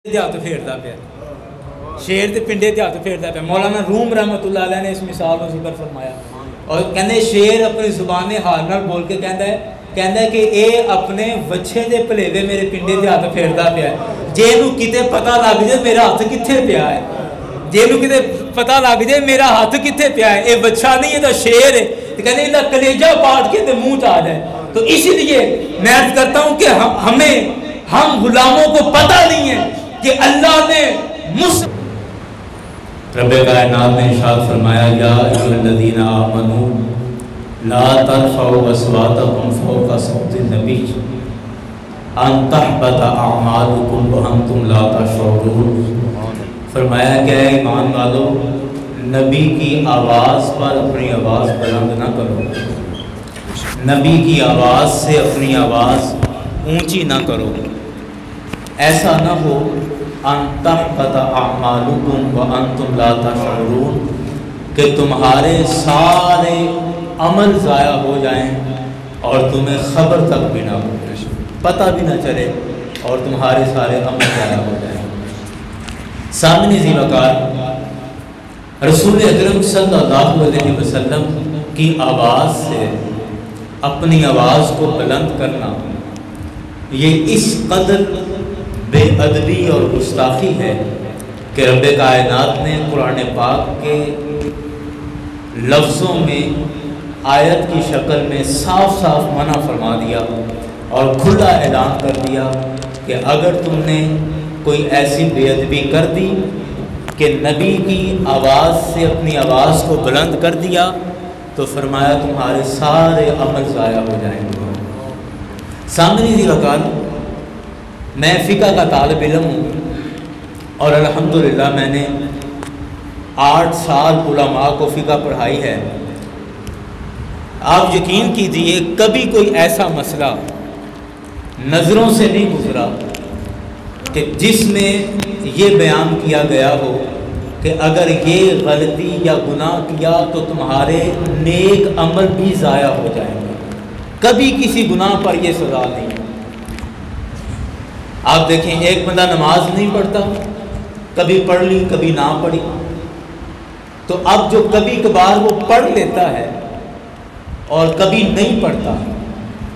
ہاتھ پھیرتا پیا شیر تے پنڈے تے ہاتھ پھیرتا پیا۔ مولانا روم رحمت اللہ علیہ نے اس مثال کو ذکر فرمایا اور کہندے شیر اپنی زبان حال نال بول کے کہندا ہے کہ اے اپنے وچھے دے پلیوے میرے پنڈے تے ہاتھ پھیرتا پیا ہے، جے نو کتے پتہ لگ جائے میرا ہاتھ کتھے پیا ہے، جے نو کتے پتہ لگ جائے میرا ہاتھ کتھے پیا ہے، اے بچہ نہیں، یہ تو شیر ہے، کہندے ان دا کلیجہ پاٹ کے تے منہ آ جائے۔ تو اسی لیے میں عرض کرتا ہوں کہ ہم غلاموں کو پتہ نہیں ہے کہ اللہ نے رب کائنات نے ارشاد فرمایا یا ایھا الذین آمنوا لا ترفعوا اصواتکم فوق صوت النبی ان تحبط اعمالکم وانتم لا تشعرون۔ فرمایا کہ اے ایمان والو نبی کی آواز پر اپنی آواز بلند نہ کرو، نبی کی آواز سے اپنی آواز اونچی نہ کرو، ایسا نہ ہو ان تحبط اعمالکم وانتم لا تشعرون کہ تمہارے سارے عمل ضائع ہو جائیں اور تمہیں خبر تک بھی نہ ہو، پتہ بھی نہ چلے اور تمہارے سارے عمل ضائع ہو جائیں۔ سامنے ذی وقار رسول اکرم صلی اللہ علیہ وسلم کی آواز سے اپنی آواز کو بلند کرنا یہ اس قدر بے ادبی اور گستاخی ہے کہ رب کائنات نے قرآن پاک کے لفظوں میں آیت کی شکل میں صاف صاف منع فرما دیا اور کھلا اعلان کر دیا کہ اگر تم نے کوئی ایسی بے ادبی کر دی کہ نبی کی آواز سے اپنی آواز کو بلند کر دیا تو فرمایا تمہارے سارے عمل ضائع ہو جائیں گے۔ سامنے ذی وقار میں فقہ کا طالب علم ہوں اور الحمدللہ میں نے 8 سال علماء کو فقہ پڑھائی ہے۔ آپ یقین کیجئے کبھی کوئی ایسا مسئلہ نظروں سے نہیں گزرا کہ جس میں یہ بیان کیا گیا ہو کہ اگر یہ غلطی یا گناہ کیا تو تمہارے نیک عمل بھی ضائع ہو جائیں گے، کبھی کسی گناہ پر یہ سزا نہیں۔ آپ دیکھیں ایک بندہ نماز نہیں پڑھتا، کبھی پڑھ لی کبھی نہ پڑھی، تو اب جو کبھی کبھار وہ پڑھ لیتا ہے اور کبھی نہیں پڑھتا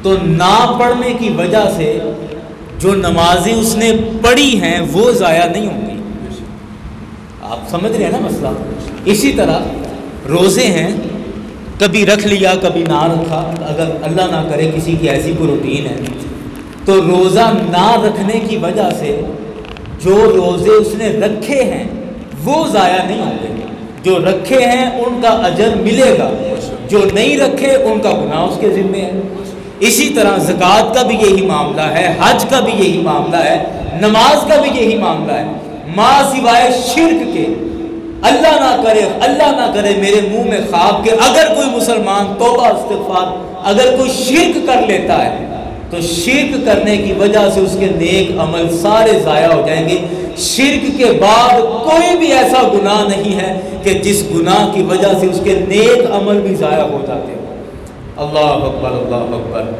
تو نہ پڑھنے کی وجہ سے جو نمازیں اس نے پڑھی ہیں وہ ضائع نہیں ہوں گی۔ آپ سمجھ رہے ہیں نا مسئلہ؟ اسی طرح روزے ہیں، کبھی رکھ لیا کبھی نہ رکھا، اگر اللہ نہ کرے کسی کی ایسی کوئی روٹین ہے تو روزہ نہ رکھنے کی وجہ سے جو روزے اس نے رکھے ہیں وہ ضائع نہیں ہوں گے، جو رکھے ہیں ان کا اجر ملے گا، جو نہیں رکھے ان کا گناہ اس کے ذمے ہے۔ اسی طرح زکوٰۃ کا بھی یہی معاملہ ہے، حج کا بھی یہی معاملہ ہے، نماز کا بھی یہی معاملہ ہے۔ ماں سوائے شرک کے اللہ نہ کرے میرے منہ میں خواب کہ اگر کوئی مسلمان توبہ استغفار اگر کوئی شرک کر لیتا ہے تو شرک کرنے کی وجہ سے اس کے نیک عمل سارے ضائع ہو جائیں گے۔ شرک کے بعد کوئی بھی ایسا گناہ نہیں ہے کہ جس گناہ کی وجہ سے اس کے نیک عمل بھی ضائع ہو جاتے ہیں۔ اللہ اکبر اللہ اکبر۔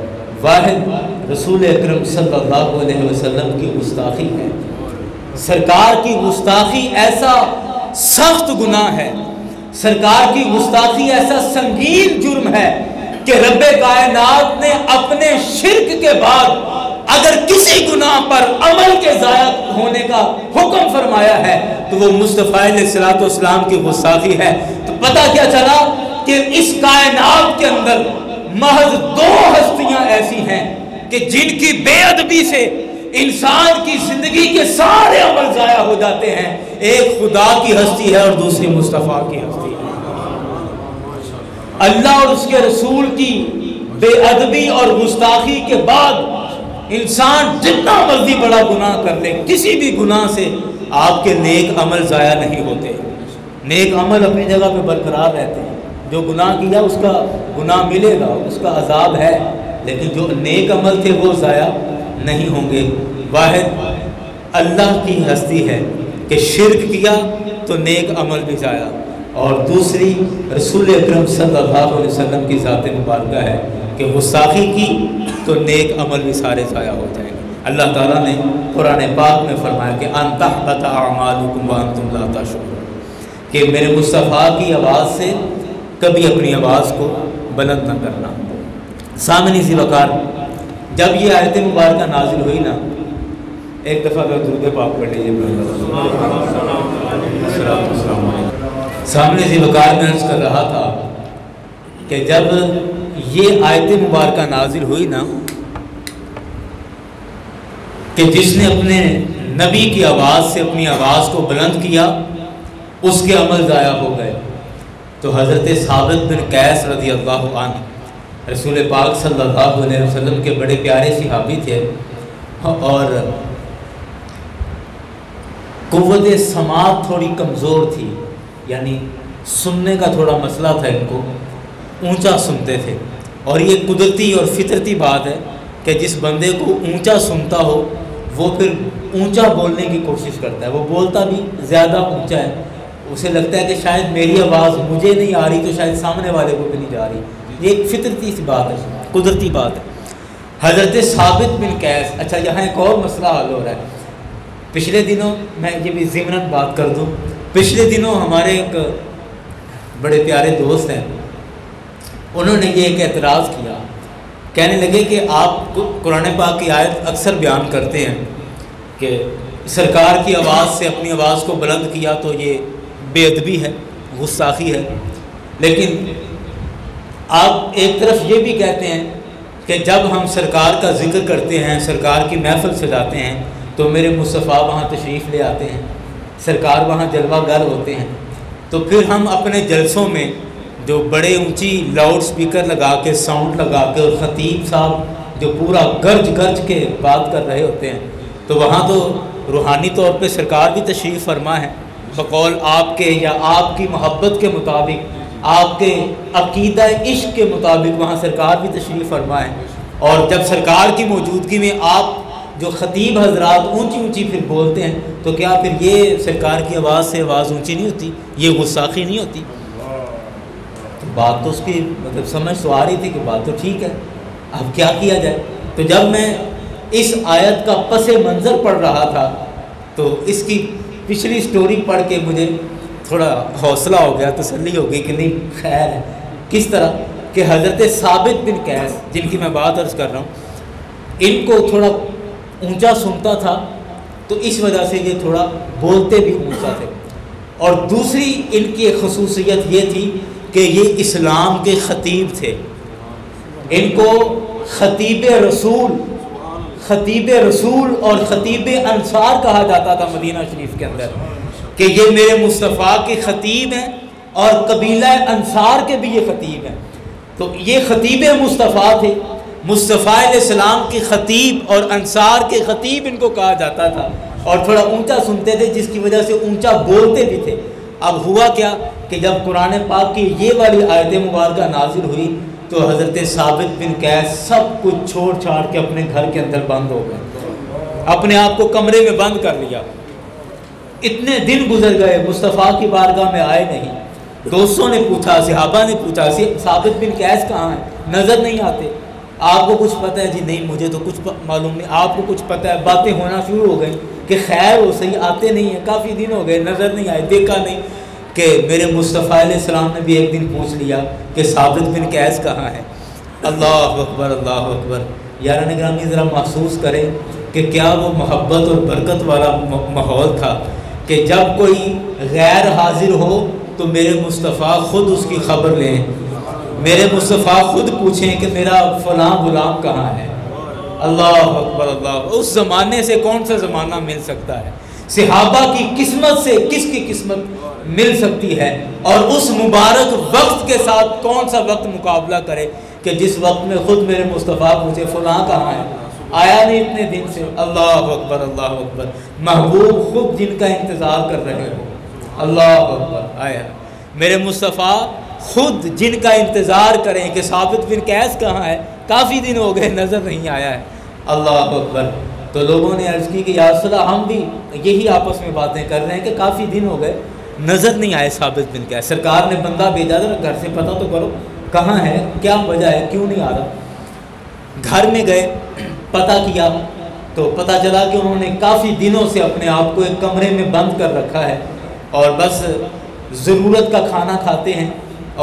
واحد رسول اکرم صلی اللہ علیہ وسلم کی گستاخی ہے، سرکار کی گستاخی ایسا سخت گناہ ہے، سرکار کی گستاخی ایسا سنگین جرم ہے کہ رب کائنات نے اپنے شرک کے بعد اگر کسی گناہ پر عمل کے ضائع ہونے کا حکم فرمایا ہے تو وہ مصطفیٰ علیہ السلام کی گستاخی ہے۔ تو پتہ کیا چلا کہ اس کائنات کے اندر محض 2 ہستیاں ایسی ہیں کہ جن کی بے ادبی سے انسان کی زندگی کے سارے عمل ضائع ہو جاتے ہیں، ایک خدا کی ہستی ہے اور دوسری مصطفیٰ کی ہستی ہے۔ اللہ اور اس کے رسول کی بے ادبی اور گستاخی کے بعد انسان جتنا مرضی بڑا گناہ کر لے، کسی بھی گناہ سے آپ کے نیک عمل ضائع نہیں ہوتے، نیک عمل اپنی جگہ پہ برقرار رہتے ہیں۔ جو گناہ کیا اس کا گناہ ملے گا، اس کا عذاب ہے، لیکن جو نیک عمل تھے وہ ضائع نہیں ہوں گے۔ واحد اللہ کی ہستی ہے کہ شرک کیا تو نیک عمل بھی ضائع، اور دوسری رسول اکرم صلی اللہ علیہ وسلم کی ذات مبارکہ ہے کہ گستاخی کی تو نیک عمل بھی سارے ضائع ہو جائیں گے۔ اللہ تعالیٰ نے قرآن پاک میں فرمایا کہ ان تحبط اعمالکم وانتم لا تشعرون، کہ میرے مصطفیٰ کی آواز سے کبھی اپنی آواز کو بلند نہ کرنا۔ سامعین ذی وقار، جب یہ آیت مبارکہ نازل ہوئی نا، ایک دفعہ درود پاک پڑھ لیجیے۔ سامعین ذی وقار میں عرض کر رہا تھا کہ جب یہ آیت مبارکہ نازل ہوئی نا کہ جس نے اپنے نبی کی آواز سے اپنی آواز کو بلند کیا اس کے عمل ضائع ہو گئے، تو حضرت ثابت بن قیس رضی اللہ عنہ رسول پاک صلی اللہ علیہ وسلم کے بڑے پیارے صحابی تھے، اور قوت سماعت تھوڑی کمزور تھی، یعنی سننے کا تھوڑا مسئلہ تھا، ان کو اونچا سنتے تھے، اور یہ قدرتی اور فطرتی بات ہے کہ جس بندے کو اونچا سنتا ہو وہ پھر اونچا بولنے کی کوشش کرتا ہے، وہ بولتا بھی زیادہ اونچا ہے، اسے لگتا ہے کہ شاید میری آواز مجھے نہیں آ رہی تو شاید سامنے والے کو بھی نہیں جا رہی، یہ ایک فطرتی سی بات ہے، قدرتی بات ہے۔ حضرت ثابت بن قیس، اچھا یہاں ایک اور مسئلہ حل ہو رہا ہے۔ پچھلے دنوں میں یہ بھی ضمناً بات کر دوں، پچھلے دنوں ہمارے ایک بڑے پیارے دوست ہیں، انہوں نے یہ ایک اعتراض کیا، کہنے لگے کہ آپ قرآن پاک کی آیت اکثر بیان کرتے ہیں کہ سرکار کی آواز سے اپنی آواز کو بلند کیا تو یہ بے ادبی ہے، گستاخی ہے، لیکن آپ ایک طرف یہ بھی کہتے ہیں کہ جب ہم سرکار کا ذکر کرتے ہیں، سرکار کی محفل سجاتے ہیں تو میرے مصطفیٰ وہاں تشریف لے آتے ہیں، سرکار وہاں جلوہ گر ہوتے ہیں، تو پھر ہم اپنے جلسوں میں جو بڑے اونچی لاؤڈ سپیکر لگا کے ساؤنڈ لگا کے اور خطیب صاحب جو پورا گرج گرج کے بات کر رہے ہوتے ہیں، تو وہاں تو روحانی طور پہ سرکار بھی تشریف فرما ہے بقول آپ کے یا آپ کی محبت کے مطابق، آپ کے عقیدہ عشق کے مطابق وہاں سرکار بھی تشریف فرما ہے، اور جب سرکار کی موجودگی میں آپ جو خطیب حضرات اونچی اونچی پھر بولتے ہیں تو کیا پھر یہ سرکار کی آواز سے آواز اونچی نہیں ہوتی، یہ گستاخی نہیں ہوتی؟ بات تو اس کی مطلب سمجھ تو آ رہی تھی کہ بات تو ٹھیک ہے، اب کیا کیا جائے؟ تو جب میں اس آیت کا پس منظر پڑھ رہا تھا تو اس کی پچھلی سٹوری پڑھ کے مجھے تھوڑا حوصلہ ہو گیا، تسلی ہو گئی کہ نہیں خیر ہے۔ کس طرح کہ حضرت ثابت بن قیس جن کی میں بات عرض کر رہا ہوں، ان کو تھوڑا اونچا سنتا تھا تو اس وجہ سے یہ تھوڑا بولتے بھی اونچا تھے، اور دوسری ان کی ایک خصوصیت یہ تھی کہ یہ اسلام کے خطیب تھے، ان کو خطیب رسول اور خطیب انصار کہا جاتا تھا مدینہ شریف کے اندر، کہ یہ میرے مصطفیٰ کے خطیب ہیں اور قبیلہ انصار کے بھی یہ خطیب ہیں، تو یہ خطیب مصطفیٰ تھے، مصطفیٰ علیہ السلام کے خطیب اور انصار کے خطیب ان کو کہا جاتا تھا، اور تھوڑا اونچا سنتے تھے جس کی وجہ سے اونچا بولتے بھی تھے۔ اب ہوا کیا کہ جب قرآن پاک کی یہ والی آیت مبارکہ نازل ہوئی تو حضرت ثابت بن قیس سب کچھ چھوڑ چھاڑ کے اپنے گھر کے اندر بند ہو گئے، اپنے آپ کو کمرے میں بند کر لیا۔ اتنے دن گزر گئے، مصطفیٰ کی بارگاہ میں آئے نہیں، دوستوں نے پوچھا، صحابہ نے پوچھا ثابت بن قیس کہاں ہیں، نظر نہیں آتے، آپ کو کچھ پتہ ہے؟ جی نہیں مجھے تو کچھ معلوم نہیں، آپ کو کچھ پتہ ہے؟ باتیں ہونا شروع ہو گئی کہ خیر وہ صحیح آتے نہیں ہیں، کافی دن ہو گئے نظر نہیں آئے، دیکھا نہیں، کہ میرے مصطفیٰ علیہ السلام نے بھی ایک دن پوچھ لیا کہ ثابت بن قیس کہاں ہے؟ اللہ اکبر اللہ اکبر۔ یاران گرامی ذرا محسوس کریں کہ کیا وہ محبت اور برکت والا ماحول تھا کہ جب کوئی غیر حاضر ہو تو میرے مصطفیٰ خود اس کی خبر لیں، میرے مصطفیٰ خود پوچھیں کہ میرا فلاں غلام کہاں ہے۔ اللہ اکبر اللہ۔ اس زمانے سے کون سا زمانہ مل سکتا ہے؟ صحابہ کی قسمت سے کس کی قسمت مل سکتی ہے؟ اور اس مبارک وقت کے ساتھ کون سا وقت مقابلہ کرے کہ جس وقت میں خود میرے مصطفیٰ پوچھے فلاں کہاں ہے، آیا نہیں اتنے دن سے۔ اللہ اکبر اللہ اکبر۔ محبوب خود جن کا انتظار کر رہے ہو، اللہ اکبر، آیا میرے مصطفیٰ خود جن کا انتظار کریں کہ ثابت بن قیس کہاں ہے، کافی دن ہو گئے نظر نہیں آیا ہے۔ اللہ اکبر۔ تو لوگوں نے عرض کی کہ یا رسول اللہ ہم بھی یہی آپس میں باتیں کر رہے ہیں کہ کافی دن ہو گئے نظر نہیں آئے ثابت بن قیس، سرکار نے بندہ بھیجا تھا گھر سے پتہ تو کرو کہاں ہے، کیا وجہ ہے، کیوں نہیں آ رہا۔ گھر میں گئے، پتہ کیا تو پتہ چلا کہ انہوں نے کافی دنوں سے اپنے آپ کو ایک کمرے میں بند کر رکھا ہے اور بس ضرورت کا کھانا کھاتے ہیں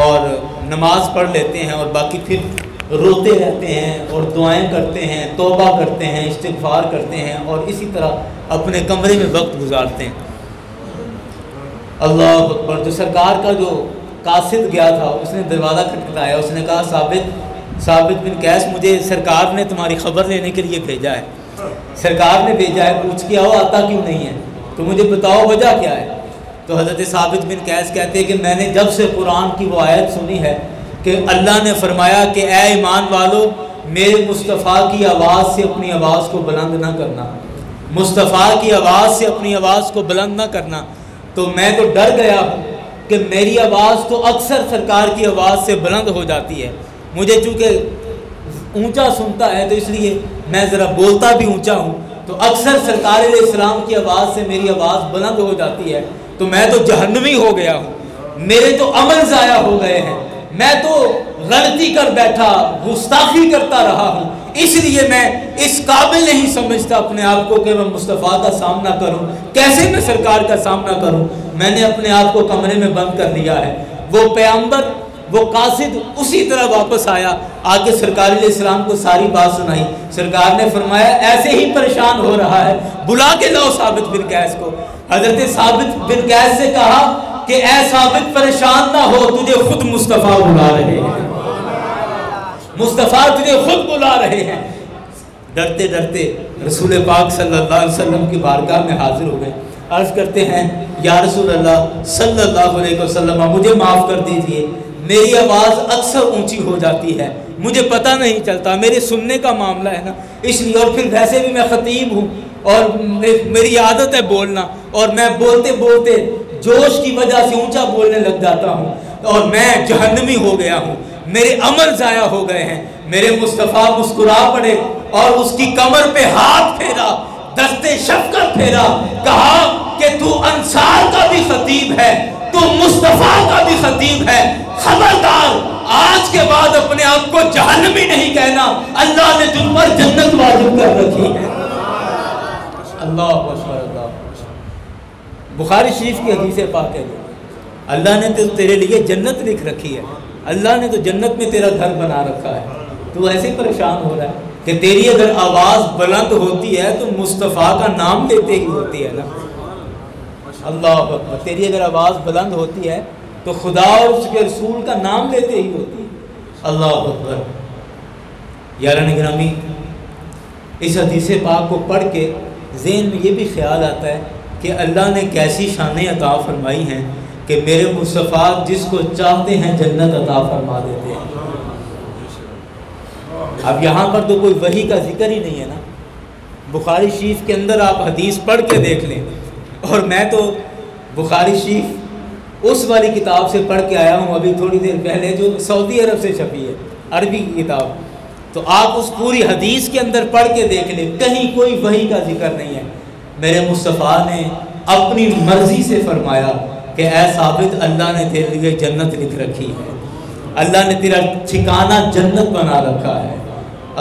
اور نماز پڑھ لیتے ہیں اور باقی پھر روتے رہتے ہیں اور دعائیں کرتے ہیں، توبہ کرتے ہیں، استغفار کرتے ہیں اور اسی طرح اپنے کمرے میں وقت گزارتے ہیں۔ اللہ اکبر۔ جو سرکار کا جو قاصد گیا تھا اس نے دروازہ کھٹکھٹایا، اس نے کہا ثابت بن قیس، مجھے سرکار نے تمہاری خبر لینے کے لیے بھیجا ہے، سرکار نے بھیجا ہے، پوچھ کے آؤ آتا کیوں نہیں ہے، تو مجھے بتاؤ وجہ کیا ہے۔ تو حضرت ثابت بن قیس کہتے ہیں کہ میں نے جب سے قرآن کی وہ آیت سنی ہے کہ اللہ نے فرمایا کہ اے ایمان والو، میرے مصطفیٰ کی آواز سے اپنی آواز کو بلند نہ کرنا، مصطفیٰ کی آواز سے اپنی آواز کو بلند نہ کرنا، تو میں تو ڈر گیا ہوں کہ میری آواز تو اکثر سرکار کی آواز سے بلند ہو جاتی ہے، مجھے چونکہ اونچا سنتا ہے تو اس لیے میں ذرا بولتا بھی اونچا ہوں، تو اکثر سرکار علیہ السلام کی آواز سے میری آواز بلند ہو جاتی ہے، تو میں تو جہنمی ہو گیا ہوں، میرے تو عمل ضائع ہو گئے ہیں، میں تو غلطی کر بیٹھا، گستاخی کرتا رہا ہوں، اس لیے میں اس قابل نہیں سمجھتا اپنے آپ کو کہ میں مصطفیٰ کا سامنا کروں، کیسے میں سرکار کا سامنا کروں، میں نے اپنے آپ کو کمرے میں بند کر لیا ہے۔ وہ پیغمبر، وہ قاصد اسی طرح واپس آیا، آگے سرکار علیہ السلام کو ساری بات سنائی، سرکار نے فرمایا ایسے ہی پریشان ہو رہا ہے، بلا کے لاؤ ثابت بن قیس کو۔ حضرت ثابت بن قیس سے کہا کہ اے ثابت پریشان نہ ہو، تجھے خود مصطفیٰ بلا رہے ہیں، مصطفیٰ تجھے خود بلا رہے ہیں۔ ڈرتے ڈرتے رسول پاک صلی اللہ علیہ وسلم کی بارگاہ میں حاضر ہو گئے، عرض کرتے ہیں یا رسول اللہ صلی اللہ علیہ وسلم، مجھے معاف کر دیجئے، میری آواز اکثر اونچی ہو جاتی ہے، مجھے پتہ نہیں چلتا، میرے سننے کا معاملہ ہے نا، اس لیے، اور پھر ویسے بھی میں خطیب ہوں اور میری عادت ہے بولنا، اور میں بولتے بولتے جوش کی وجہ سے اونچا بولنے لگ جاتا ہوں اور میں جہنمی ہو گیا ہوں، میرے عمل ضائع ہو گئے ہیں۔ میرے مصطفیٰ مسکرا پڑے اور اس کی کمر پہ ہاتھ پھیرا، دستے شفقت پھیرا، کہا کہ تو انصار کا بھی خطیب ہے، تو مصطفیٰ کا بھی خطیب ہے، خبردار آج کے بعد اپنے آپ کو جہنمی نہیں کہنا، اللہ نے تم پر جنت واجب کر رکھی ہے۔ اللہ اکبر، اللہ بخاری شریف کی حدیث پاک ہے، اللہ نے تو تیرے لیے جنت لکھ رکھی ہے، اللہ نے تو جنت میں تیرا گھر بنا رکھا ہے، تو ایسے پریشان ہو رہا ہے کہ تیری اگر آواز بلند ہوتی ہے تو مصطفیٰ کا نام لیتے ہی ہوتی ہے نا۔ اللہ اکبر، تیری اگر آواز بلند ہوتی ہے تو خدا اور اس کے رسول کا نام لیتے ہی ہوتی ہے۔ اللہ اکبر۔ یاران گرامی، اس حدیث پاک کو پڑھ کے ذہن میں یہ بھی خیال آتا ہے کہ اللہ نے کیسی شانیں عطا فرمائی ہیں کہ میرے مصطفیٰ جس کو چاہتے ہیں جنت عطا فرما دیتے ہیں۔ اب یہاں پر تو کوئی وحی کا ذکر ہی نہیں ہے نا، بخاری شریف کے اندر آپ حدیث پڑھ کے دیکھ لیں، اور میں تو بخاری شریف اس والی کتاب سے پڑھ کے آیا ہوں ابھی تھوڑی دیر پہلے، جو سعودی عرب سے چھپی ہے، عربی کی کتاب، تو آپ اس پوری حدیث کے اندر پڑھ کے دیکھ لیں، کہیں کوئی وحی کا ذکر نہیں ہے۔ میرے مصطفیٰ نے اپنی مرضی سے فرمایا کہ اے ثابت، اللہ نے تیرے لیے جنت لکھ رکھی ہے، اللہ نے تیرا ٹھکانہ جنت بنا رکھا ہے۔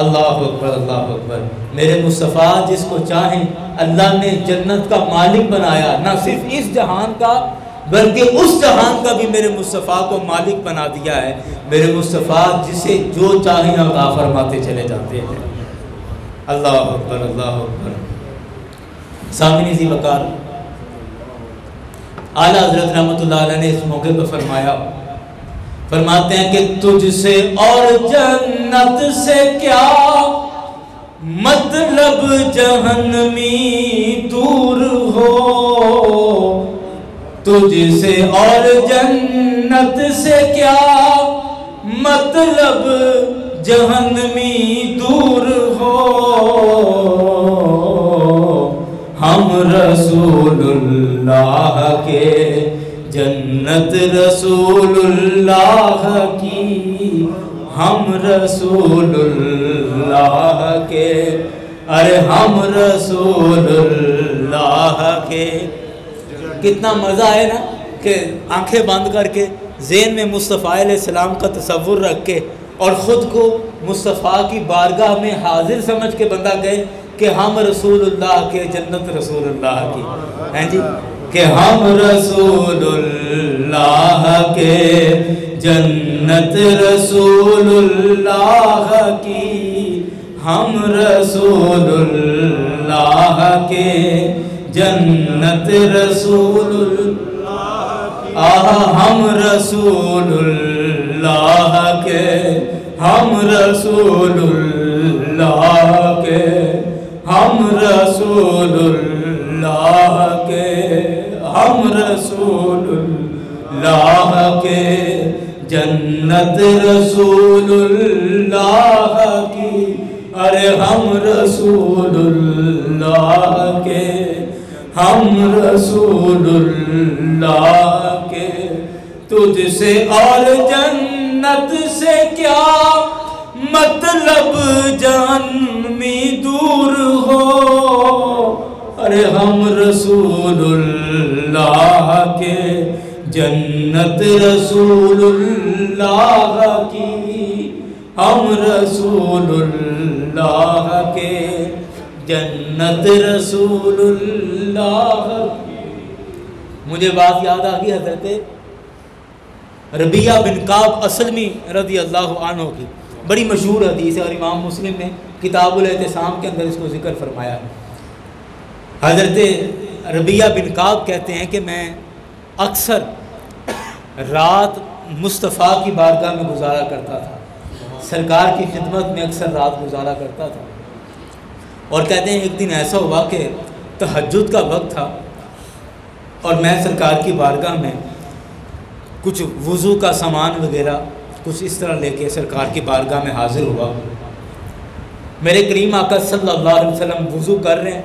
اللہ اکبر، اللہ اکبر۔ میرے مصطفیٰ جس کو چاہیں اللہ نے جنت کا مالک بنایا، نہ صرف اس جہان کا بلکہ اس جہان کا بھی میرے مصطفیٰ کو مالک بنا دیا ہے۔ میرے مصطفیٰ جسے جو چاہیں عطا فرماتے چلے جاتے ہیں۔ اللہ اکبر، اللہ اکبر۔ سامعین ذی وقار، اعلیٰ حضرت رحمۃ اللہ علیہ نے اس موقع پہ فرماتے ہیں کہ تجھ سے اور جنت سے کیا مطلب جہنمی دور ہو، تجھ سے اور جنت سے کیا مطلب جہنمی دور ہو، ہم رسول اللہ کے جنت رسول اللہ کی، ہم رسول اللہ کے، ارے ہم رسول اللہ کے۔ کتنا مزہ ہے نا کہ آنکھیں بند کر کے ذہن میں مصطفیٰ علیہ السلام کا تصور رکھ کے اور خود کو مصطفیٰ کی بارگاہ میں حاضر سمجھ کے بندہ گئے کہ ہم رسول اللہ کے جنت رسول اللہ کی ہیں جی، کہ ہم رسول اللہ کے جنت رسول اللہ کی، ہم رسول اللہ کے جنت رسول اللہ، ہم رسول اللہ کے، ہم رسول اللہ کے، ہم رسول اللہ کے، ہم رسول اللہ کے جنت رسول اللہ کی، ارے ہم رسول اللہ کے، ہم رسول اللہ کے، تجھ سے اور جنت سے کیا مطلب جہنمی دور ہو، ارے ہم رسول اللہ کے جنت رسول اللہ کی، ہم رسول اللہ کے جنت رسول اللہ کی۔ مجھے بات یاد آ گئی حضرت ربیعہ بن کعب اسلمی رضی اللہ عنہ کی، بڑی مشہور حدیث ہے اور امام مسلم نے کتاب الاعتصام کے اندر اس کو ذکر فرمایا ہے۔ حضرت ربیعہ بن کعب کہتے ہیں کہ میں اکثر رات مصطفیٰ کی بارگاہ میں گزارا کرتا تھا، سرکار کی خدمت میں اکثر رات گزارا کرتا تھا، اور کہتے ہیں ایک دن ایسا ہوا کہ تہجد کا وقت تھا اور میں سرکار کی بارگاہ میں کچھ وضو کا سامان وغیرہ کچھ اس طرح لے کے سرکار کی بارگاہ میں حاضر ہوا۔ میرے کریم آقا صلی اللہ علیہ وسلم وضو کر رہے ہیں،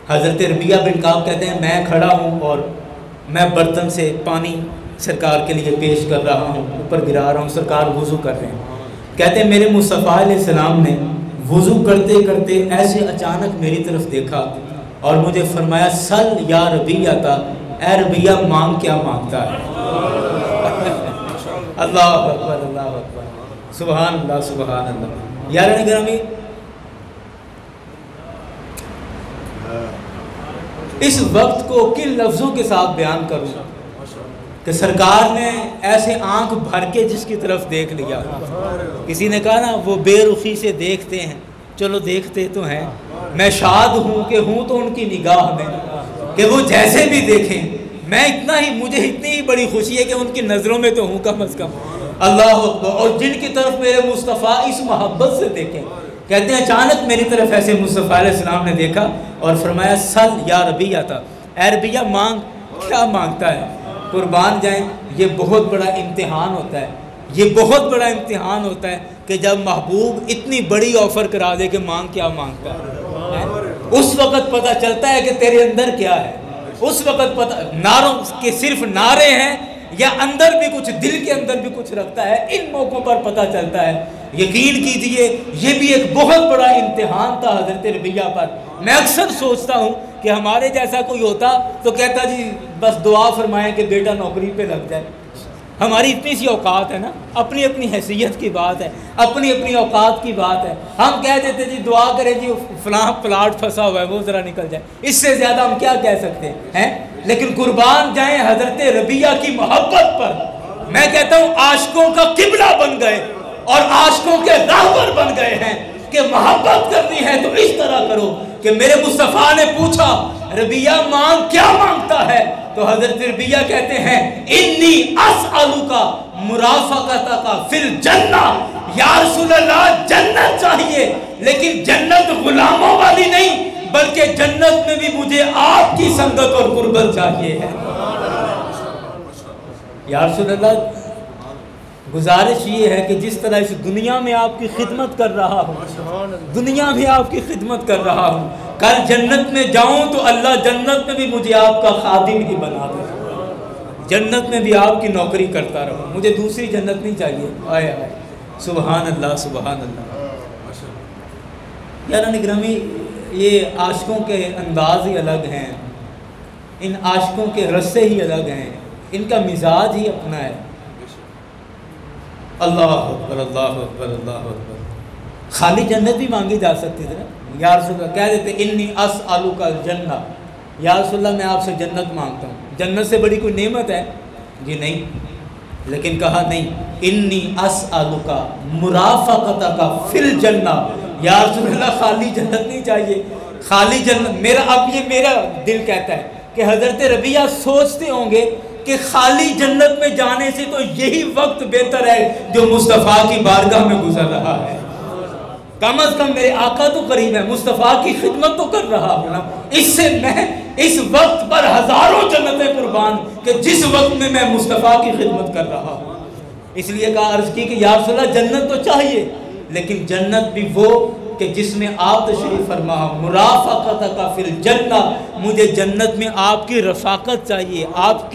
حضرت ربیعہ بن کعب کہتے ہیں میں کھڑا ہوں اور میں برتن سے پانی سرکار کے لیے پیش کر رہا ہوں، اوپر گرا رہا ہوں، سرکار وضو کر رہے ہیں۔ کہتے ہیں میرے مصطفیٰ علیہ السلام نے وضو کرتے کرتے ایسے اچانک میری طرف دیکھا اور مجھے فرمایا سل یا ربیعہ تا، اے ربیعہ مانگ کیا مانگتا ہے؟ اللہ اکبر، اللہ اکبر، سبحان اللہ، سبحان اللہ۔ یاران گرامی، اس وقت کو کن لفظوں کے ساتھ بیان کروں کہ سرکار نے ایسے آنکھ بھر کے جس کی طرف دیکھ لیا۔ کسی نے کہا نا وہ بے رخی سے دیکھتے ہیں، چلو دیکھتے تو ہیں، میں شاد ہوں کہ ہوں تو ان کی نگاہ میں، کہ وہ جیسے بھی دیکھیں میں اتنا ہی، مجھے اتنی ہی بڑی خوشی ہے کہ ان کی نظروں میں تو ہوں کم از کم۔ اللہ اکبر۔ اور جن کی طرف میرے مصطفیٰ اس محبت سے دیکھیں، کہتے ہیں اچانک میری طرف ایسے مصطفیٰ علیہ السلام نے دیکھا اور فرمایا سل یا ربیعہ تا، اے ربیعہ مانگ کیا مانگتا ہے؟ قربان جائیں، یہ بہت بڑا امتحان ہوتا ہے، یہ بہت بڑا امتحان ہوتا ہے کہ جب محبوب اتنی بڑی آفر کرا دے کہ مانگ کیا مانگتا ہے، اس وقت پتہ چلتا ہے کہ تیرے اندر کیا ہے، اس وقت پتہ، نعروں کے صرف نعرے ہیں یا اندر بھی کچھ، دل کے اندر بھی کچھ رکھتا ہے، ان موقعوں پر پتہ چلتا ہے۔ یقین کیجئے یہ بھی ایک بہت بڑا امتحان تھا حضرت ربیعہ پر۔ میں اکثر سوچتا ہوں کہ ہمارے جیسا کوئی ہوتا تو کہتا جی بس دعا فرمائیں کہ بیٹا نوکری پہ لگ جائے۔ ہماری اتنی سی اوقات ہے نا، اپنی اپنی حیثیت کی بات ہے، اپنی اپنی اوقات کی بات ہے، ہم کہہ دیتے جی دعا کریں جی فلاں پلاٹ پھنسا ہوا ہے وہ ذرا نکل جائے، اس سے زیادہ ہم کیا کہہ سکتے ہیں؟ لیکن قربان جائیں حضرت ربیعہ کی محبت پر، میں کہتا ہوں عاشقوں کا قبلہ بن گئے اور عاشقوں کے راہبر بن گئے ہیں کہ محبت کرنی ہے تو اس طرح کرو کہ میرے مصطفیٰ نے پوچھا ربیعہ مانگ کیا مانگتا ہے؟ تو حضرت ربیعہ کہتے ہیں انی اسألک مرافقتک فی الجنہ، یا رسول اللہ جنت چاہیے لیکن جنت غلاموں والی نہیں بلکہ جنت میں بھی مجھے آپ کی سنگت اور قربت چاہیے ہے۔ یا رسول اللہ گزارش یہ ہے کہ جس طرح اس دنیا میں آپ کی خدمت کر رہا ہوں، دنیا میں آپ کی خدمت کر رہا ہوں، کل جنت میں جاؤں تو اللہ جنت میں بھی مجھے آپ کا خادم ہی بنا دے، جنت میں بھی آپ کی نوکری کرتا رہوں، مجھے دوسری جنت نہیں چاہیے۔ آئے آئے، سبحان اللہ، سبحان اللہ۔ یاران گرامی، یہ عاشقوں کے انداز ہی الگ ہیں، ان عاشقوں کے رسے ہی الگ ہیں، ان کا مزاج ہی اپنا ہے۔ اللہ اکبر، اللہ اکبر، اللہ اکبر۔ خالی جنت بھی مانگی جا سکتی تھی نا. یا رسول اللہ کہہ دیتے انی اسألک الجنہ، یا رسول اللہ میں آپ سے جنت مانگتا ہوں، جنت سے بڑی کوئی نعمت ہے؟ جی نہیں. لیکن کہا نہیں، انی اسألک مرافقتک فی الجنہ. یا رسول اللہ خالی جنت نہیں چاہیے، خالی جنت میرا، اب یہ میرا دل کہتا ہے کہ حضرت ربیہ سوچتے ہوں گے کہ خالی جنت میں جانے سے تو یہی وقت بہتر ہے جو مصطفیٰ کی بارگاہ میں گزر رہا ہے. کم از کم میرے آقا تو قریب ہے، مصطفیٰ کی خدمت تو کر رہا ہوں نا. اس سے میں اس وقت پر ہزاروں جنتیں قربان کہ جس وقت میں مصطفیٰ کی خدمت کر رہا ہوں. اس لیے کہا، عرض کی کہ یا رسول اللہ جنت تو چاہیے، لیکن جنت بھی وہ کہ جس میں آپ تشریف فرما، مرافقتک فی الجنہ، مجھے جنت میں آپ کی رفاقت چاہیے، آپ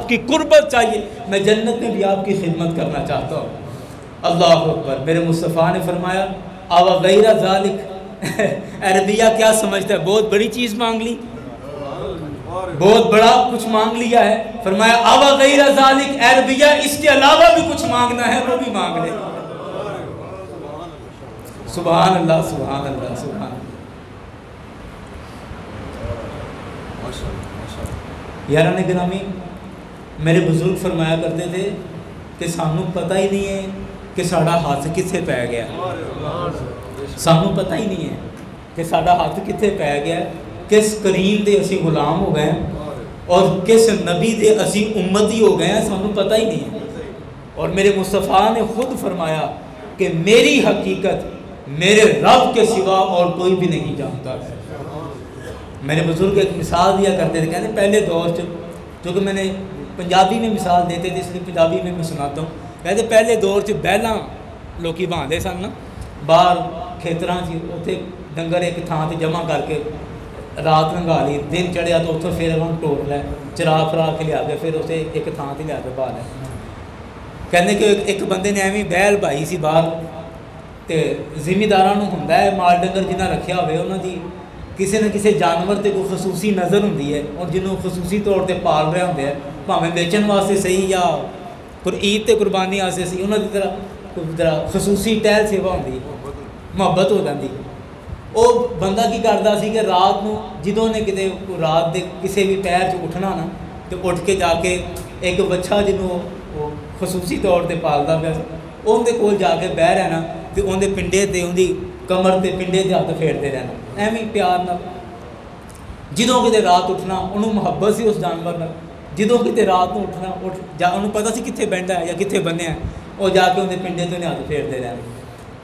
کی قربت چاہیے، میں جنت میں بھی آپ کی خدمت کرنا چاہتا ہوں. اللہ اکبر. میرے مصطفیٰ نے فرمایا او غیر ذالک، اے ربیہ کیا سمجھتا ہے، بہت بڑی چیز مانگ لی، بہت بڑا کچھ مانگ لیا ہے. فرمایا او غیر ذالک، اے ربیہ اس کے علاوہ بھی کچھ مانگنا ہے وہ بھی مانگ لے. سبحان اللہ سبحان اللہ سبحان اللہ. یاران گرامی، میرے بزرگ فرمایا کرتے تھے کہ سانوں پتہ ہی نہیں ہے کہ ساڑا ہاتھ کتھے پہ گیا، سانوں پتہ ہی نہیں ہے کہ ساڑا ہاتھ کتھے پہ گیا، کس کریم دے اسی غلام ہو گئے اور کس نبی دے اسی امتی ہو گئے ہیں، سانوں پتہ ہی نہیں ہے. اور میرے مصطفیٰ نے خود فرمایا کہ میری حقیقت میرے رب کے سوا اور کوئی بھی نہیں جانتا. میرے بزرگ ایک مثال دیا کرتے تھے، کہتے ہیں پہلے دور چونکہ میں نے پنجابی میں مثال دیتے تھے اس لیے پنجابی میں میں سناتا ہوں. کہتے پہلے دور چ بیلاں لوکی باندھے سن نا، باہر کھیتراں چ اتنے ڈنگر ایک تھان سے جمع کر کے رات لنگا لی، دن چڑھیا تو اتوں پھر انہوں ٹوٹ لے، چرا فرا کے لیا کے پھر اسے ایک تھان سے لیا کے باہر لے. کہنے کہ ایک بندے نے ایویں بیل بائی سی باہر، تے زمینداراں نوں ہوندا ہے مال ڈنگر جنہاں رکھیا ہوئے انہاں دی کسی نہ کسی جانور تے کوئی خصوصی نظر ہوندی ہے، اور جنہوں خصوصی طور تے پال رہے ہوندے ہیں، بھاویں بیچن واسطے صحیح یا عید تے قربانی واسطے صحیح، انہاں دی طرح خصوصی ٹہل سیوا ہوندی، محبت ہو جاندی. وہ بندہ کی کردا سی کہ رات نوں جدوں نے کتے رات دے کسی بھی پیر چ اٹھنا نا تے اٹھ کے جا کے ایک بچہ جنوں وہ خصوصی طور تے پالدا پیا اون دے کول جا کے بہ رہنا تے اون دے پنڈے تے اون دی کمر تے پنڈے تے ہاتھ پھیرتے رہنا ایویں پیار نال. جدوں کتے رات اٹھنا انہوں محبت سی اس جانور نال، جدوں کتے رات نوں اٹھنا انہوں پتہ سی کتنے بینڈا ہے یا کتنے بنیا ہے، وہ جا کے اندر پنڈے تو ہاتھ پھیرتے رہنا.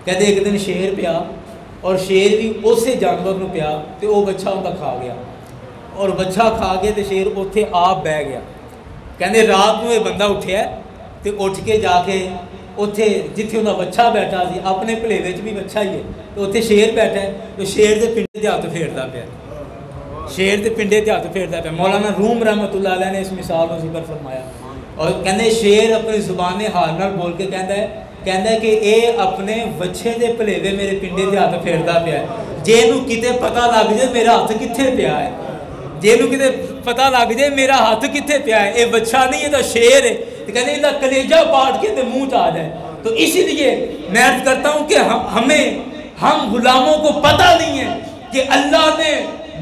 کہتے ایک دن شیر پیا اور شیر بھی اسی جانور نوں پیا تو وہ بچہ ان کا کھا گیا، اور بچہ کھا کے تو شیر اتنے آپ بہ گیا. کہتے رات نوں یہ بندہ اٹھیا تو اٹھ کے جا کے اتنے جتنے انہوں بچہ بیٹھا سی اپنے بھلیوے بھی بچہ ہی ہے تو اتنے شیر بیٹھا ہے تو شیر کے پنڈے کے ہاتھ پھیرتا پیا، شیر کے پنڈے کے ہاتھ پھیرتا پیا. مولانا روم رحمۃ اللہ علیہ نے اس مثال کو ذکر فرمایا اور کہتے شیر اپنی زبان حال نال بول کے کہندا ہے کہ اے اپنے بچے دے بھلیوے میرے پنڈے کے ہاتھ پھیرتا پیا ہے، جے نوں کتے پتہ لگ جائے میرا ہاتھ کتنے پیا ہے، جے نوں کتے پتہ لگ جائے میرا ہاتھ کتنے پیا ہے، اے بچہ نہیں ہے تو شیر ہے، تو کہتے ہیں کلیجہ پاٹ کے منہ آ جائے. تو اسی لیے میں عرض کرتا ہوں کہ ہم غلاموں کو پتہ نہیں ہے کہ اللہ نے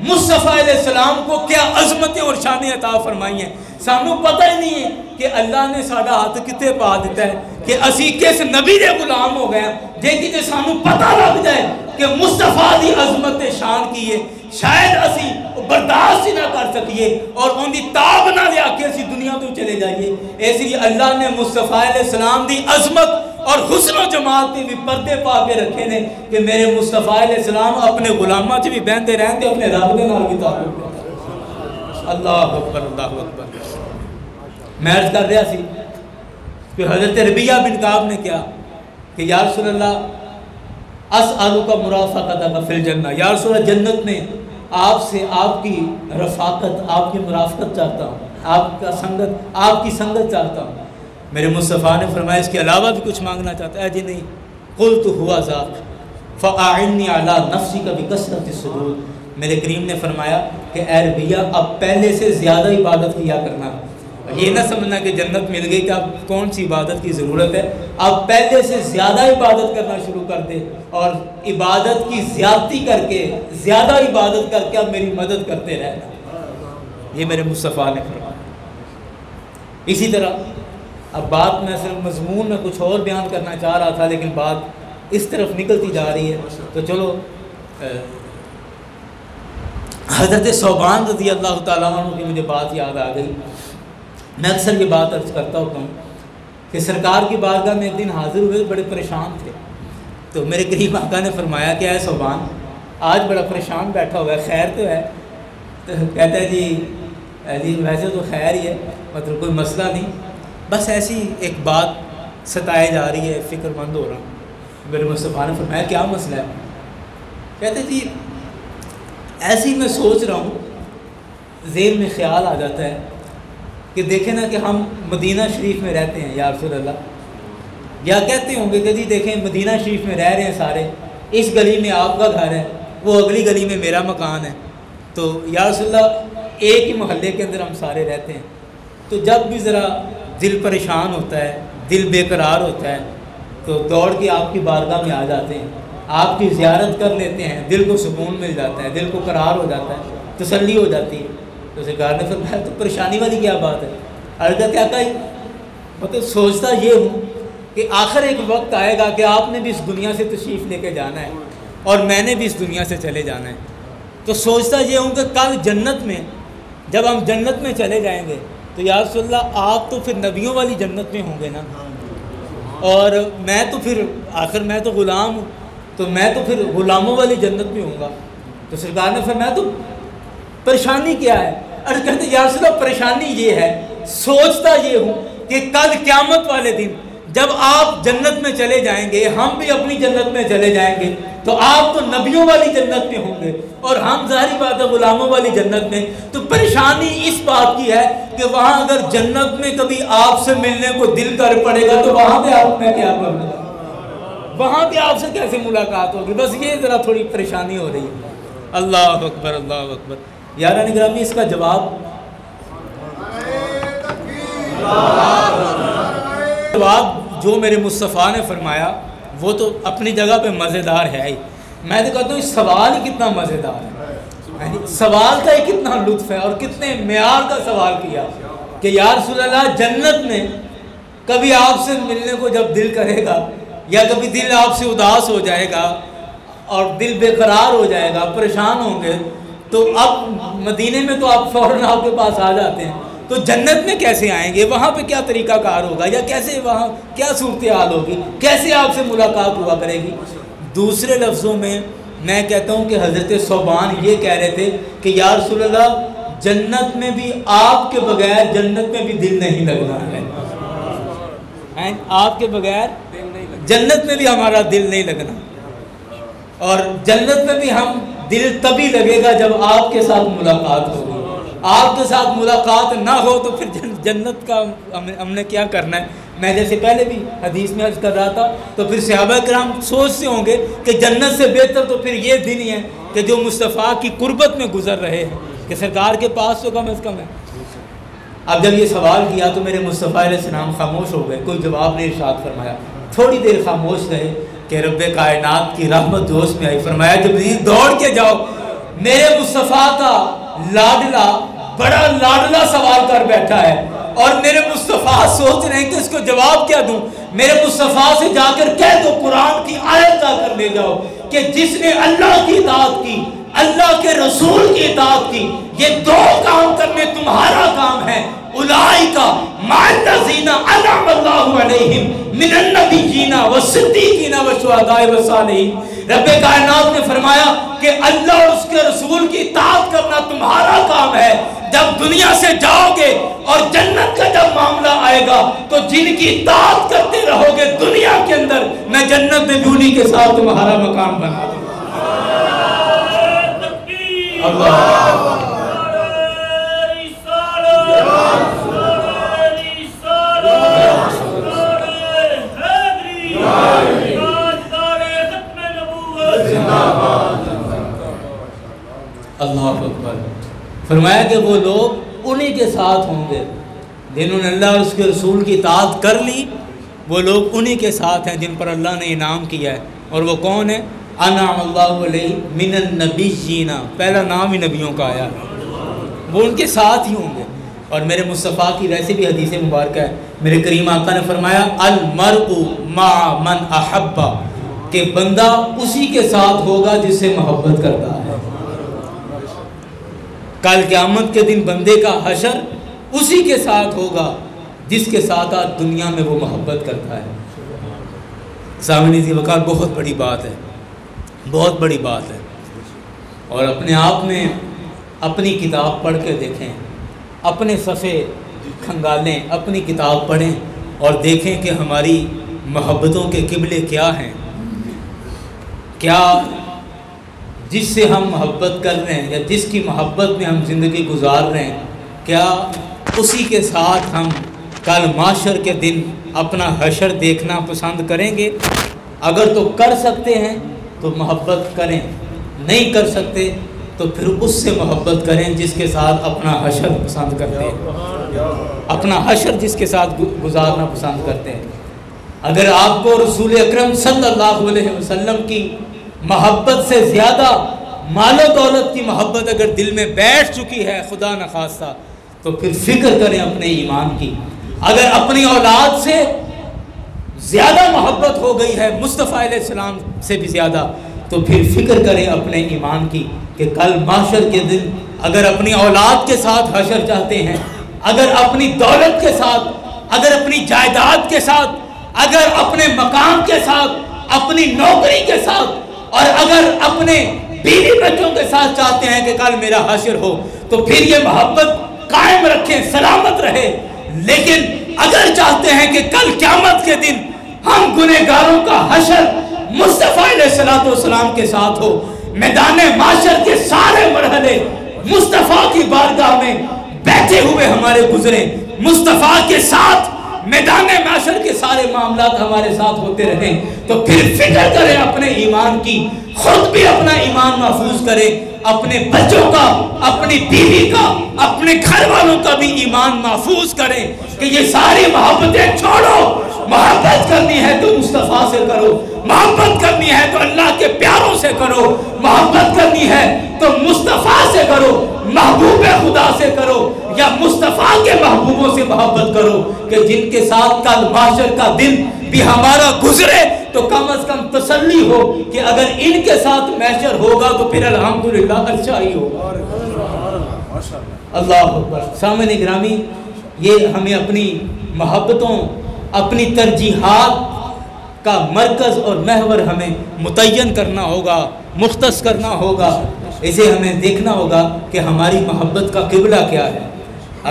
مصطفیٰ علیہ السلام کو کیا عظمتیں اور شانیں عطا فرمائی ہیں. سانوں پتہ ہی نہیں ہے کہ اللہ نے ساڈا ہاتھ کتے پا دیتا ہے کہ اسی کس نبی دے غلام ہو گئے ہیں. جے کتے سانوں پتہ لگ جائے کہ مصطفیٰ دی عظمت شان کی ہے، شاید اسی برداشت نہ کر سکیے اور ان دی تاب نہ لیا کے اسی دنیا تو چلے جائیے. اس لیے اللہ نے مصطفیٰ علیہ السلام دی عظمت اور حسن و جمال کے بھی پردے پا کے رکھے نے کہ میرے مصطفیٰ علیہ السلام اپنے غلامہ چ بھی بہندے رہتے اپنے رب دے نال بھی تعلق رکھتے. اللہ اکبر اللہ اکبر. میں عرض کر رہا سی کہ حضرت ربیہ بن کعب نے کیا کہ یا رسول اللہ اسألک مرافقتک فی الجنہ، یا رسول اللہ جنت میں آپ سے آپ کی رفاقت آپ کی مرافقت چاہتا ہوں، آپ کی سنگت چاہتا ہوں. میرے مصطفیٰ نے فرمایا اس کے علاوہ بھی کچھ مانگنا چاہتا ہے؟ جی نہیں. قلت ہوا ذاک فاعنی علی نفسک بکثرۃ السجود. میرے کریم نے فرمایا کہ اے ربیہ اب پہلے سے زیادہ عبادت کیا کرنا، یہ نہ سمجھنا کہ جنت مل گئی کہ اب کون سی عبادت کی ضرورت ہے، اب پہلے سے زیادہ عبادت کرنا شروع کر دے، اور عبادت کی زیادتی کر کے، زیادہ عبادت کر کے اب میری مدد کرتے رہنا، یہ میرے مصطفیٰ نے فرمایا۔ اسی طرح اب بات میں صرف مضمون میں کچھ اور بیان کرنا چاہ رہا تھا، لیکن بات اس طرف نکلتی جا رہی ہے، تو چلو حضرت ثوبان رضی اللہ تعالیٰ عنہ کی مجھے بات یاد آ گئی۔ میں اکثر یہ بات عرض کرتا ہوتا ہوں کہ سرکار کی بارگاہ میں ایک دن حاضر ہوئے، بڑے پریشان تھے، تو میرے قریب آقا نے فرمایا کہ اے ثوبان آج بڑا پریشان بیٹھا ہوا ہے، خیر تو ہے؟ تو کہتا ہے جی ویسے تو خیر ہی ہے، مطلب کوئی مسئلہ نہیں، بس ایسی ایک بات ستائے جا رہی ہے، فکر مند ہو رہا ہوں۔ میرے مصطفیٰ نے فرمایا کیا مسئلہ ہے؟ کہتے جی ایسے ہی میں سوچ رہا ہوں، ذہن میں خیال آ جاتا ہے کہ دیکھیں نا کہ ہم مدینہ شریف میں رہتے ہیں یا رسول اللہ، یا کہتے ہوں گے کہ جی دیکھیں مدینہ شریف میں رہ رہے ہیں سارے، اس گلی میں آپ کا گھر ہے، وہ اگلی گلی میں میرا مکان ہے، تو یا رسول اللہ ایک ہی محلے کے اندر ہم سارے رہتے ہیں، تو جب بھی ذرا دل پریشان ہوتا ہے، دل بے قرار ہوتا ہے، تو دوڑ کے آپ کی بارگاہ میں آ جاتے ہیں، آپ کی زیارت کر لیتے ہیں، دل کو سکون مل جاتا ہے، دل کو قرار ہو جاتا ہے، تسلی ہو جاتی ہے۔ تو سرکار نے فرمایا تو پریشانی والی کیا بات ہے؟ عرض کیا کہی؟ مطلب سوچتا یہ ہوں کہ آخر ایک وقت آئے گا کہ آپ نے بھی اس دنیا سے تشریف لے کے جانا ہے اور میں نے بھی اس دنیا سے چلے جانا ہے، تو سوچتا یہ ہوں کہ کل جنت میں جب ہم جنت میں چلے جائیں گے تو یا رسول اللہ آپ تو پھر نبیوں والی جنت میں ہوں گے نا، اور میں تو پھر آخر میں تو غلام ہوں، تو میں تو پھر غلاموں والی جنت میں ہوں گا۔ تو سرکار نے فرمایا تو پریشانی کیا ہے؟ اور کہتے یا رسول اللہ پریشانی یہ ہے، سوچتا یہ ہوں کہ کل قیامت والے دن جب آپ جنت میں چلے جائیں گے، ہم بھی اپنی جنت میں چلے جائیں گے، تو آپ تو نبیوں والی جنت میں ہوں گے اور ہم ظاہری بات ہے غلاموں والی جنت میں، تو پریشانی اس بات کی ہے کہ وہاں اگر جنت میں کبھی آپ سے ملنے کو دل کر پڑے گا تو وہاں پہ آپ میں کیا کروں گا، وہاں پہ آپ سے کیسے ملاقات ہوگی، بس یہ ذرا تھوڑی پریشانی ہو رہی ہے۔ اللہ اکبر اللہ اکبر۔ یاران گرامی اس کا جواب جو میرے مصطفیٰ نے فرمایا وہ تو اپنی جگہ پہ مزیدار ہے ہی، میں تو کہتا ہوں اس سوال ہی کتنا مزیدار ہے، سوال کا ہی کتنا لطف ہے، اور کتنے معیار کا سوال کیا کہ یا رسول اللہ جنت میں کبھی آپ سے ملنے کو جب دل کرے گا یا کبھی دل آپ سے اداس ہو جائے گا اور دل بے قرار ہو جائے گا، پریشان ہوں گے، تو اب مدینے میں تو آپ فوراً آپ کے پاس آ جاتے ہیں، تو جنت میں کیسے آئیں گے، وہاں پہ کیا طریقہ کار ہوگا، یا کیسے وہاں کیا صورتحال ہوگی، کیسے آپ سے ملاقات ہوا کرے گی؟ دوسرے لفظوں میں میں کہتا ہوں کہ حضرت ثوبان یہ کہہ رہے تھے کہ یا رسول اللہ جنت میں بھی آپ کے بغیر جنت میں بھی دل نہیں لگنا ہے، آپ کے بغیر جنت میں بھی ہمارا دل نہیں لگنا، اور جنت میں بھی ہم دل تبھی لگے گا جب آپ کے ساتھ ملاقات ہوگی، آپ کے ساتھ ملاقات نہ ہو تو پھر جنت کا ہم نے کیا کرنا ہے؟ میں جیسے پہلے بھی حدیث میں عرض کر رہا تھا، تو پھر صحابہ کرام سوچتے ہوں گے کہ جنت سے بہتر تو پھر یہ دن ہی ہے کہ جو مصطفیٰ کی قربت میں گزر رہے ہیں، کہ سرکار کے پاس تو کم از کم ہے۔ اب جب یہ سوال کیا تو میرے مصطفیٰ علیہ السلام خاموش ہو گئے، کوئی جواب نہیں ارشاد فرمایا، تھوڑی دیر خاموش رہے کہ رب کائنات کی رحمت جوش میں آئی، فرمایا جبریل دوڑ کے جاؤ، میرے مصطفیٰ کا لاڈلا بڑا لاڈلا سوال کر بیٹھا ہے، اور میرے مصطفیٰ سوچ رہے ہیں کہ اس کو جواب کیا دوں، میرے مصطفیٰ سے جا کر کہہ دو قرآن کی آیت جا کر لے جاؤ کہ جس نے اللہ کی اطاعت کی، اللہ کے رسول کی اطاعت کی، یہ دو کام کرنے تمہارا کام ہے، اولئک مع الذین انعم اللہ علیہم من النبیین والصدیقین والشہداء والصالحین۔ رب کائنات نے فرمایا کہ اللہ اور اس کے رسول کی اطاعت کرنا تمہارا کام ہے، جب دنیا سے جاؤ گے اور جنت کا جب معاملہ آئے گا تو جن کی اطاعت کرتے رہو گے دنیا کے اندر، میں جنت میں بھی کے ساتھ تمہارا مقام بنا دوں۔ اللہ اللہ اکبر۔ فرمایا کہ وہ لوگ انہی کے ساتھ ہوں گے جنہوں نے اللہ اور اس کے رسول کی اطاعت کر لی وہ لوگ انہی کے ساتھ ہیں جن پر اللہ نے انعام کیا ہے. اور وہ کون ہے؟ انعم اللہ علیہ من النبیین، پہلا نام ہی نبیوں کا آیا ہے، وہ ان کے ساتھ ہی ہوں گے. اور میرے مصطفیٰ کی ویسے بھی حدیث مبارکہ ہے، میرے کریم آقا نے فرمایا المرء مع من احب، کہ بندہ اسی کے ساتھ ہوگا جس سے محبت کرتا ہے. کل قیامت کے دن بندے کا حشر اسی کے ساتھ ہوگا جس کے ساتھ آج دنیا میں وہ محبت کرتا ہے. سامنے ذی وقار بہت بڑی بات ہے، بہت بڑی بات ہے. اور اپنے آپ میں اپنی کتاب پڑھ کے دیکھیں، اپنے صفحے کھنگالیں، اپنی کتاب پڑھیں اور دیکھیں کہ ہماری محبتوں کے قبلے کیا ہیں. کیا جس سے ہم محبت کر رہے ہیں یا جس کی محبت میں ہم زندگی گزار رہے ہیں، کیا اسی کے ساتھ ہم کل معاشر کے دن اپنا حشر دیکھنا پسند کریں گے؟ اگر تو کر سکتے ہیں تو محبت کریں، نہیں کر سکتے تو پھر اس سے محبت کریں جس کے ساتھ اپنا حشر پسند کرتے ہیں، اپنا حشر جس کے ساتھ گزارنا پسند کرتے ہیں. اگر آپ کو رسول اکرم صلی اللہ علیہ وسلم کی محبت سے زیادہ مال و دولت کی محبت اگر دل میں بیٹھ چکی ہے خدا نخواستہ، تو پھر فکر کریں اپنے ایمان کی. اگر اپنی اولاد سے زیادہ محبت ہو گئی ہے مصطفیٰ علیہ السلام سے بھی زیادہ، تو پھر فکر کریں اپنے ایمان کی کہ کل معاشر کے دن اگر اپنی اولاد کے ساتھ حشر چاہتے ہیں، اگر اپنی دولت کے ساتھ، اگر اپنی جائیداد کے ساتھ، اگر اپنے مقام کے ساتھ، اپنی نوکری کے ساتھ، اور اگر اپنے بیوی بچوں کے ساتھ چاہتے ہیں کہ کل میرا حشر ہو، تو پھر یہ محبت قائم رکھیں، سلامت رہے. لیکن اگر چاہتے ہیں کہ کل قیامت کے دن ہم گنہگاروں کا حشر مصطفیٰ علیہ السلام کے ساتھ ہو، میدان معاشر کے سارے مرحلے مصطفیٰ کی بارگاہ میں بیٹھے ہوئے ہمارے گزرے، مصطفیٰ کے ساتھ میدان معاشر کے سارے معاملات ہمارے ساتھ ہوتے رہیں، تو پھر فکر کریں اپنے ایمان کی، خود بھی اپنا ایمان محفوظ کریں، اپنے بچوں کا، اپنی بیوی کا، اپنے گھر والوں کا بھی ایمان محفوظ کریں کہ یہ ساری محبتیں چھوڑو. محبت کرنی ہے تو مصطفیٰ سے کرو، محبت کرنی ہے تو اللہ کے پیاروں سے کرو، محبت کرنی ہے تو مصطفیٰ سے کرو، محبوب خدا سے کرو، یا مصطفیٰ کے محبوبوں سے محبت کرو کہ جن کے ساتھ کل معاشر کا دن بھی ہمارا گزرے تو کم از کم تسلی ہو کہ اگر ان کے ساتھ محشر ہوگا تو پھر الحمدللہ اچھا ہی ہوگا. اللہ اکبر. سامعین گرامی، یہ ہمیں اپنی محبتوں، اپنی ترجیحات کا مرکز اور محور ہمیں متعین کرنا ہوگا، مختص کرنا ہوگا. اسے ہمیں دیکھنا ہوگا کہ ہماری محبت کا قبلہ کیا ہے.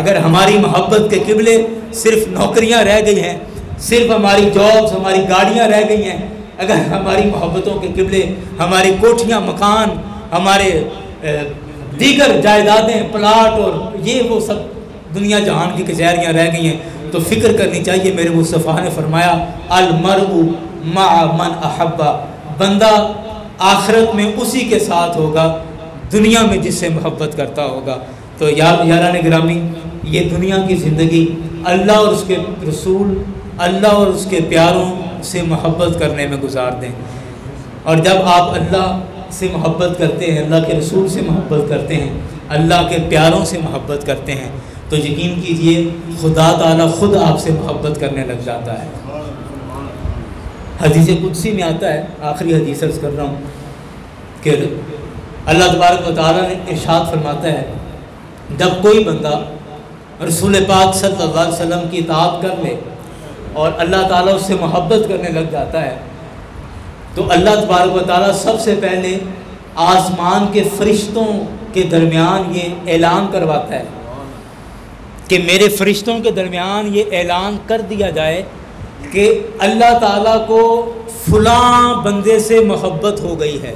اگر ہماری محبت کے قبلے صرف نوکریاں رہ گئی ہیں، صرف ہماری جابز، ہماری گاڑیاں رہ گئی ہیں، اگر ہماری محبتوں کے قبلے ہماری کوٹھیاں، مکان، ہمارے دیگر جائیدادیں، پلاٹ اور یہ وہ سب دنیا جہان کی کچہریاں رہ گئی ہیں، تو فکر کرنی چاہیے. میرے مصطفیٰ نے فرمایا المرء مع من احب، بندہ آخرت میں اسی کے ساتھ ہوگا دنیا میں جس سے محبت کرتا ہوگا. تو یاران گرامی، یہ دنیا کی زندگی اللہ اور اس کے رسول، اللہ اور اس کے پیاروں سے محبت کرنے میں گزار دیں. اور جب آپ اللہ سے محبت کرتے ہیں، اللہ کے رسول سے محبت کرتے ہیں، اللہ کے پیاروں سے محبت کرتے ہیں، تو یقین کیجئے خدا تعالیٰ خود آپ سے محبت کرنے لگ جاتا ہے. حدیث قدسی میں آتا ہے، آخری حدیث عرض کر رہا ہوں، کہ اللہ تبارک و تعالیٰ نے ارشاد فرماتا ہے جب کوئی بندہ رسول پاک صلی اللہ علیہ وسلم کی اطاعت کر لے اور اللہ تعالیٰ اس سے محبت کرنے لگ جاتا ہے، تو اللہ تبارک و تعالیٰ سب سے پہلے آسمان کے فرشتوں کے درمیان یہ اعلان کرواتا ہے کہ میرے فرشتوں کے درمیان یہ اعلان کر دیا جائے کہ اللہ تعالیٰ کو فلاں بندے سے محبت ہو گئی ہے،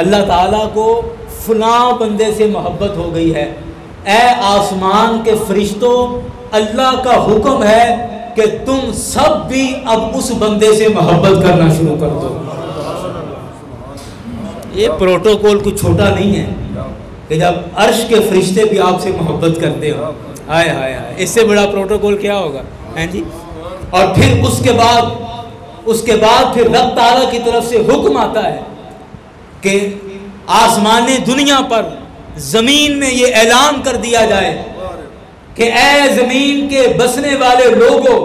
اللہ تعالیٰ کو فلاں بندے سے محبت ہو گئی ہے. اے آسمان کے فرشتوں، اللہ کا حکم ہے کہ تم سب بھی اب اس بندے سے محبت کرنا شروع کر دو. یہ پروٹوکول کچھ چھوٹا نہیں ہے کہ جب عرش کے فرشتے بھی آپ سے محبت کرتے ہو، ہائے ہائے ہائے، اس سے بڑا پروٹوکول کیا ہوگا؟ ہیں جی. اور پھر اس کے بعد پھر رب تعالیٰ کی طرف سے حکم آتا ہے کہ آسمان دنیا پر زمین میں یہ اعلان کر دیا جائے کہ اے زمین کے بسنے والے لوگوں،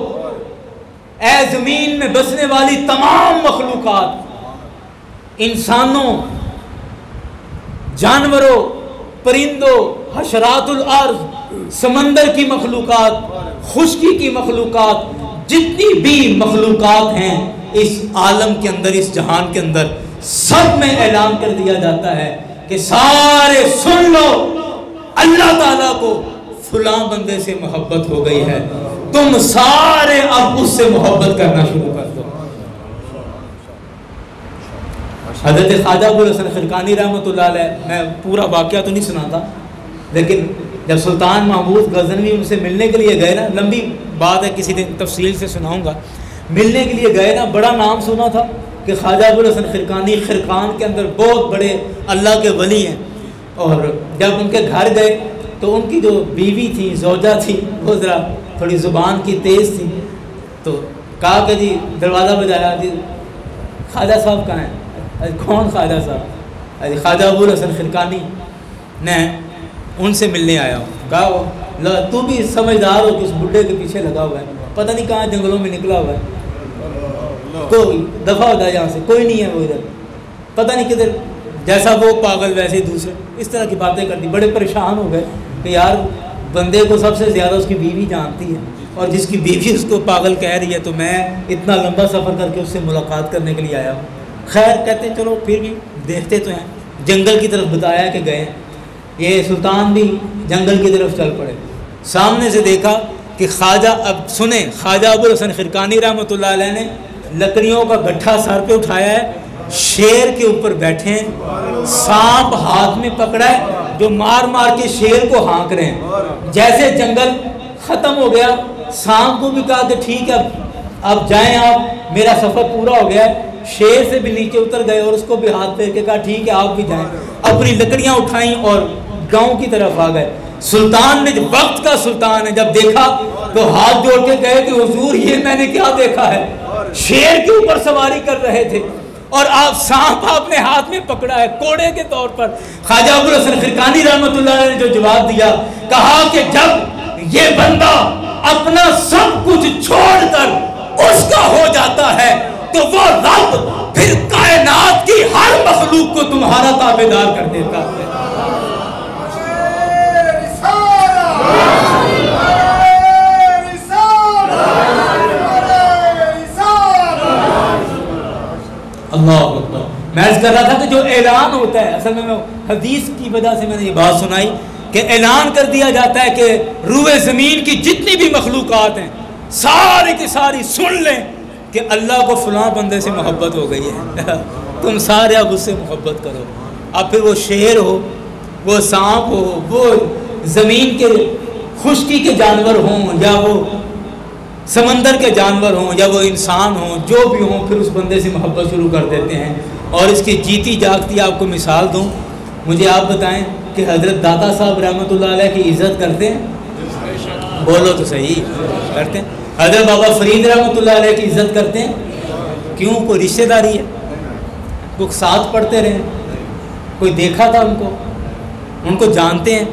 اے زمین میں بسنے والی تمام مخلوقات، انسانوں، جانوروں، پرندوں، حشرات الارض، سمندر کی مخلوقات، خشکی کی مخلوقات، جتنی بھی مخلوقات ہیں اس عالم کے اندر، اس جہان کے اندر، سب میں اعلان کر دیا جاتا ہے کہ سارے سن لو، اللہ تعالیٰ کو فلاں بندے سے محبت ہو گئی ہے، تم سارے اب اس سے محبت کرنا شروع کر دو. حضرت خواجہ ابوالحسن خرقانی رحمۃ اللہ علیہ، میں پورا واقعہ تو نہیں سناتا، لیکن جب سلطان محمود غزنوی ان سے ملنے کے لیے گئے نا، لمبی بات ہے، کسی دن تفصیل سے سناؤں گا، ملنے کے لیے گئے نا، بڑا نام سنا تھا کہ خواجہ ابوالحسن خرقانی خرقان کے اندر بہت بڑے اللہ کے ولی ہیں. اور جب ان کے گھر گئے تو ان کی جو بیوی تھی، زوجہ تھی، وہ ذرا تھوڑی زبان کی تیز تھی، تو کہا کہ جی دروازہ بجایا، جی خواجہ صاحب کہاں ہیں؟ کون خواجہ صاحب؟ خواجہ ابوالحسن خرقانی نے ان سے ملنے آیا ہوں. کہا تو بھی سمجھدار ہو کہ اس بڈھے کے پیچھے لگا ہوا ہے، پتہ نہیں کہاں جنگلوں میں نکلا ہوا ہے، کوئی دفعہ ہوتا ہے یہاں سے، کوئی نہیں ہے وہ ادھر، پتہ نہیں کدھر، جیسا وہ پاگل ویسے ہی دوسرے، اس طرح کی باتیں کرتی. بڑے پریشان ہو گئے کہ یار بندے کو سب سے زیادہ اس کی بیوی جانتی ہے، اور جس کی بیوی اس کو پاگل کہہ رہی ہے، تو میں اتنا لمبا سفر کر کے اس سے ملاقات کرنے کے لیے آیا ہوں. خیر کہتے چلو پھر بھی دیکھتے تو ہیں. جنگل کی طرف بتایا کہ گئے، یہ سلطان بھی جنگل کی طرف چل پڑے. سامنے سے دیکھا کہ خواجہ، اب سنیں، خواجہ ابوالحسن خرقانی رحمۃ اللہ علیہ نے لکڑیوں کا گٹھا سر پہ اٹھایا ہے، شیر کے اوپر بیٹھے ہیں، سانپ ہاتھ میں پکڑا ہے، جو مار مار کے شیر کو ہانک رہے ہیں. جیسے جنگل ختم ہو گیا، سانپ کو بھی کہا کہ ٹھیک ہے اب جائیں آپ، میرا سفر پورا ہو گیا ہے. شیر سے بھی نیچے اتر گئے اور اس کو بھی ہاتھ پھیر کے کہا ٹھیک ہے آپ بھی جائیں. اپنی لکڑیاں اٹھائیں اور گاؤں کی طرف آ گئے. سلطان نے، وقت کا سلطان ہے، جب دیکھا تو ہاتھ جوڑ کے کہے کہ حضور یہ میں نے کیا دیکھا ہے، شیر کے اوپر سواری کر رہے تھے اور آپ سانپ آپ نے ہاتھ میں پکڑا ہے کوڑے کے طور پر. خواجہ ابوالحسن خرقانی رحمۃ اللہ علیہ نے جو جواب دیا، کہا کہ جب یہ بندہ اپنا سب کچھ چھوڑ کر اس کا ہو جاتا ہے تو وہ رب پھر کائنات کی ہر مخلوق کو تمہارا تابعدار کر دیتا ہے. اللہ اکبر. میں عرض کر رہا تھا کہ جو اعلان ہوتا ہے، اصل میں حدیث کی وجہ سے میں نے یہ بات سنائی کہ اعلان کر دیا جاتا ہے کہ روئے زمین کی جتنی بھی مخلوقات ہیں ساری کی ساری سن لیں کہ اللہ کو فلاں بندے سے محبت ہو گئی ہے، تم سارے اب اس سے محبت کرو. اب پھر وہ شیر ہو، وہ سانپ ہو، وہ زمین کے خشکی کے جانور ہوں، یا وہ سمندر کے جانور ہوں، یا وہ انسان ہوں، جو بھی ہوں، پھر اس بندے سے محبت شروع کر دیتے ہیں. اور اس کی جیتی جاگتی آپ کو مثال دوں، مجھے آپ بتائیں کہ حضرت داتا صاحب رحمۃ اللہ علیہ کی عزت کرتے ہیں؟ بولو تو صحیح، کرتے ہیں. حضرت بابا فرید رحمۃ اللہ علیہ کی عزت کرتے ہیں؟ کیوں؟ کوئی رشتہ داری ہے؟ وہ ساتھ پڑھتے رہے، کوئی دیکھا تھا ان کو جانتے ہیں؟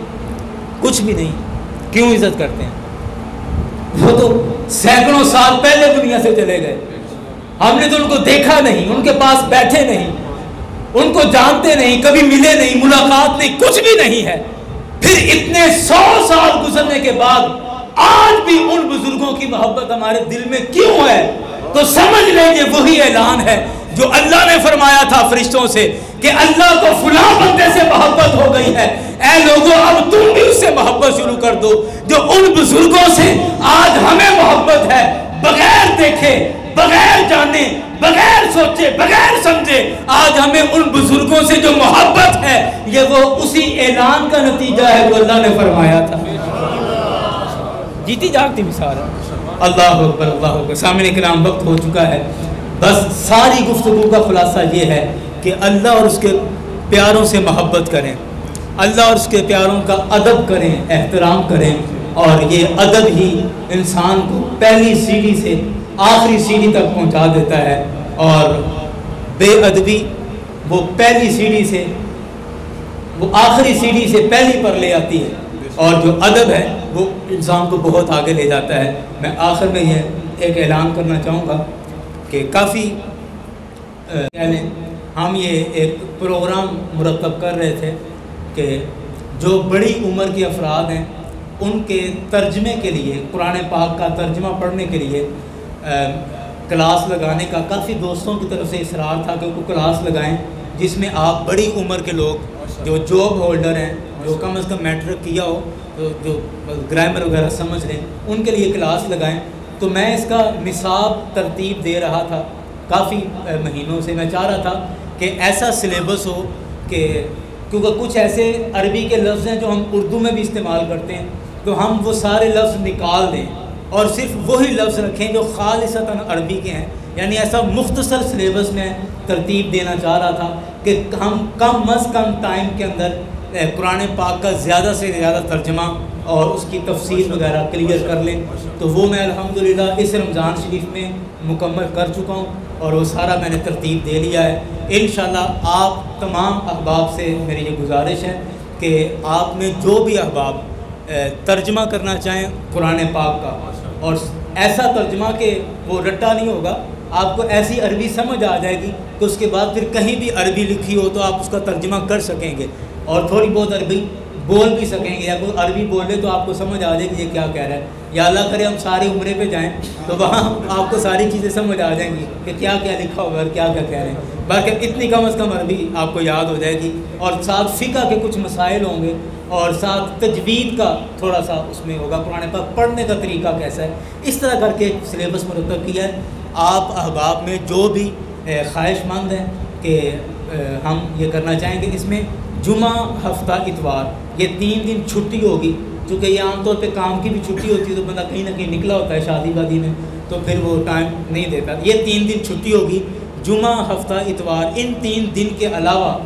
کچھ بھی نہیں. کیوں عزت کرتے ہیں؟ وہ تو سینکڑوں سال پہلے دنیا سے چلے گئے، ہم نے تو ان کو دیکھا نہیں، ان کے پاس بیٹھے نہیں، ان کو جانتے نہیں، کبھی ملے نہیں، ملاقات نہیں، کچھ بھی نہیں ہے. پھر اتنے 100 سال گزرنے کے بعد آج بھی ان بزرگوں کی محبت ہمارے دل میں کیوں ہے؟ تو سمجھ لیں کہ وہی اعلان ہے جو اللہ نے فرمایا تھا فرشتوں سے کہ اللہ کو فلاں بندے سے محبت ہو گئی ہے، اے لوگوں اب تم بھی اس سے محبت شروع کر دو. جو ان بزرگوں سے آج ہمیں محبت ہے، بغیر دیکھے، بغیر جانے، بغیر سوچے، بغیر سمجھے، آج ہمیں ان بزرگوں سے جو محبت ہے یہ وہ اسی اعلان کا نتیجہ ہے جو اللہ نے فرمایا تھا. جیتی جاگتی مثال ہے. اللہ اکبر، اللہ اکبر. سامعین کرام وقت ہو چکا ہے، بس ساری گفتگو کا خلاصہ یہ ہے کہ اللہ اور اس کے پیاروں سے محبت کریں، اللہ اور اس کے پیاروں کا ادب کریں، احترام کریں، اور یہ ادب ہی انسان کو پہلی سیڑھی سے آخری سیڑھی تک پہنچا دیتا ہے، اور بے ادبی وہ پہلی سیڑھی سے وہ آخری سیڑھی سے پہلی پر لے آتی ہے، اور جو ادب ہے وہ انسان کو بہت آگے لے جاتا ہے۔ میں آخر میں یہ ایک اعلان کرنا چاہوں گا کہ کافی پہلے ہم یہ ایک پروگرام مرتب کر رہے تھے کہ جو بڑی عمر کے افراد ہیں ان کے ترجمے کے لیے، قرآن پاک کا ترجمہ پڑھنے کے لیے کلاس لگانے کا کافی دوستوں کی طرف سے اصرار تھا کہ وہ کلاس لگائیں، جس میں آپ بڑی عمر کے لوگ جو جاب ہولڈر ہیں، جو کم از کم میٹرک کیا ہو، جو گرامر وغیرہ سمجھ لیں، ان کے لیے کلاس لگائیں۔ تو میں اس کا نصاب ترتیب دے رہا تھا کافی مہینوں سے۔ میں چاہ رہا تھا کہ ایسا سلیبس ہو کہ کیونکہ کچھ ایسے عربی کے لفظ ہیں جو ہم اردو میں بھی استعمال کرتے ہیں، تو ہم وہ سارے لفظ نکال دیں اور صرف وہی لفظ رکھیں جو خالصتاً عربی کے ہیں۔ یعنی ایسا مختصر سلیبس میں ترتیب دینا چاہ رہا تھا کہ ہم کم از کم ٹائم کے اندر قرآن پاک کا زیادہ سے زیادہ ترجمہ اور اس کی تفسیر وغیرہ کلیئر کر لیں۔ تو وہ میں الحمدللہ اس رمضان شریف میں مکمل کر چکا ہوں، اور وہ سارا میں نے ترتیب دے لیا ہے۔ انشاءاللہ آپ تمام احباب سے میری یہ گزارش ہے کہ آپ میں جو بھی احباب ترجمہ کرنا چاہیں قرآن پاک کا، اور ایسا ترجمہ کہ وہ رٹا نہیں ہوگا، آپ کو ایسی عربی سمجھ آ جائے گی کہ اس کے بعد پھر کہیں بھی عربی لکھی ہو تو آپ اس کا ترجمہ کر سکیں گے، اور تھوڑی بہت عربی بول بھی سکیں گے، یا کوئی عربی بول لے تو آپ کو سمجھ آ جائے گی یہ کیا کہہ رہا ہے۔ یا اللہ کرے ہم سارے عمرے پہ جائیں تو وہاں آپ کو ساری چیزیں سمجھ آ جائیں گی کہ کیا کیا لکھا ہوگا اور کیا کیا کہہ رہے ہیں۔ باقی اتنی کم از کم عربی آپ کو یاد ہو جائے گی، اور ساتھ فقہ کے کچھ مسائل ہوں گے، اور ساتھ تجوید کا تھوڑا سا اس میں ہوگا، قرآن پاک پڑھنے کا طریقہ کیسا ہے، اس طرح کر کے سلیبس مرتب کیا ہے۔ آپ احباب میں جو بھی خواہش مند ہیں کہ ہم یہ کرنا چاہیں کہ اس میں جمعہ، ہفتہ، اتوار یہ 3 دن چھٹی ہوگی، چونکہ یہ عام طور پہ کام کی بھی چھٹی ہوتی ہے تو بندہ کہیں نہ کہیں نکلا ہوتا ہے شادی وادی میں، تو پھر وہ ٹائم نہیں دیتا۔ یہ 3 دن چھٹی ہوگی، جمعہ، ہفتہ، اتوار، ان 3 دن کے علاوہ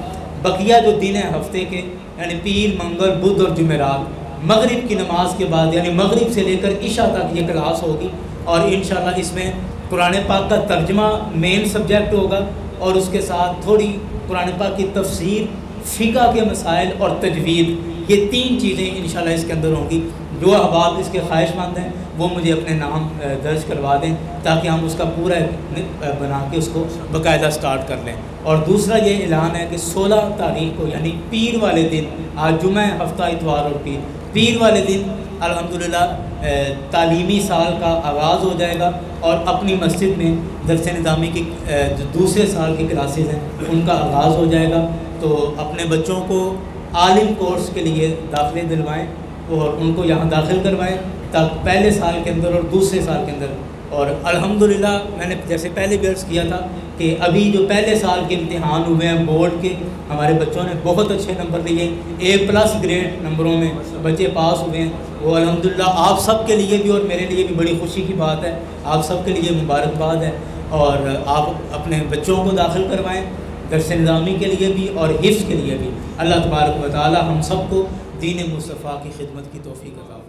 بقیہ جو دن ہیں ہفتے کے، یعنی پیر، منگل، بدھ اور جمعرات، مغرب کی نماز کے بعد یعنی مغرب سے لے کر عشاء تک یہ کلاس ہوگی، اور انشاءاللہ اس میں قرآن پاک کا ترجمہ مین سبجیکٹ ہوگا، اور اس کے ساتھ تھوڑی قرآن پاک کی تفسیر، فقہ کے مسائل اور تجوید، یہ 3 چیزیں انشاءاللہ اس کے اندر ہوں گی۔ جو احباب اس کے خواہش مند ہیں وہ مجھے اپنے نام درج کروا دیں تاکہ ہم اس کا پورا بنا کے اس کو باقاعدہ سٹارٹ کر لیں۔ اور دوسرا یہ اعلان ہے کہ 16 تاریخ کو یعنی پیر والے دن، آج جمعہ، ہفتہ، اتوار اور پیر والے دن الحمدللہ تعلیمی سال کا آغاز ہو جائے گا، اور اپنی مسجد میں درس نظامی کی جو دوسرے سال کی کلاسز ہیں ان کا آغاز ہو جائے گا۔ تو اپنے بچوں کو عالم کورس کے لیے داخلے دلوائیں اور ان کو یہاں داخل کروائیں تاکہ پہلے سال کے اندر اور دوسرے سال کے اندر، اور الحمدللہ میں نے جیسے پہلے بھی عرض کیا تھا کہ ابھی جو پہلے سال کے امتحان ہوئے ہیں بورڈ کے، ہمارے بچوں نے بہت اچھے نمبر لیے، A+ گریڈ نمبروں میں بچے پاس ہوئے ہیں۔ وہ الحمدللہ آپ سب کے لیے بھی اور میرے لیے بھی بڑی خوشی کی بات ہے، آپ سب کے لیے مبارکباد ہے، اور آپ اپنے بچوں کو داخل کروائیں درس نظامی کے لیے بھی اور حفظ کے لیے بھی۔ اللہ تبارک و تعالی ہم سب کو دین مصطفیٰ کی خدمت کی توفیق عطا فرمائے۔